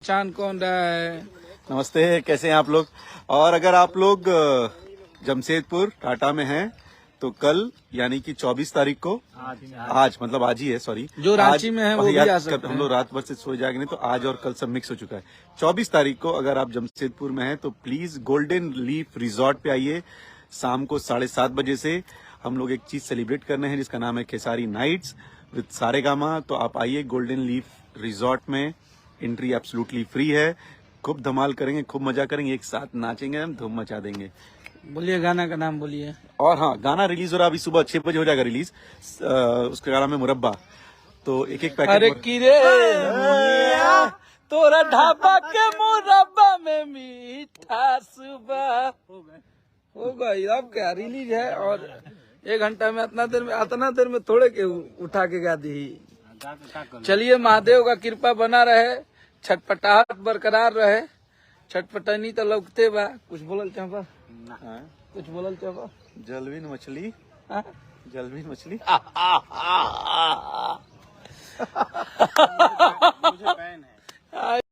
चांद कौन रहा है। नमस्ते, कैसे हैं आप लोग। और अगर आप लोग जमशेदपुर टाटा में हैं तो कल यानी कि 24 तारीख को आज मतलब आज ही है, सॉरी, जो रांची में है वो भी आ सकते हैं। हम लोग रात भर से सो जाएंगे नहीं तो आज और कल सब मिक्स हो चुका है। 24 तारीख को अगर आप जमशेदपुर में हैं तो प्लीज गोल्डन लीफ रिजॉर्ट पे आइए। शाम को 7:30 बजे से हम लोग एक चीज सेलिब्रेट करने हैं जिसका नाम है खेसारी नाइट्स विद सारेगामा। तो आप आइए गोल्डन लीफ रिजॉर्ट में, एंट्री एब्सोल्युटली फ्री है। खूब धमाल करेंगे, खूब मजा करेंगे, एक साथ नाचेंगे, हम धूम मचा देंगे। बोलिए गाना का नाम बोलिए। और हाँ, गाना रिलीज हो रहा, अभी सुबह 6 बजे हो जाएगा रिलीज। उसका गाना में मुरब्बा, तो एक एक पैकेट। अरे किरे मुनिया, तोरा ढाबा के मुरब्बा में मीठा सुबह हो गई। अब क्या रिलीज है और 1 घंटा में इतना देर में थोड़े के उठा के गा दी। चलिए, महादेव का कृपा बना रहे, छटपटाहट बरकरार रहे। छटपटानी तो लौकते बा। कुछ बोलल चाहबा? कुछ बोलल चाहबा? जलवीन मछली, हाँ? जलवीन मछली।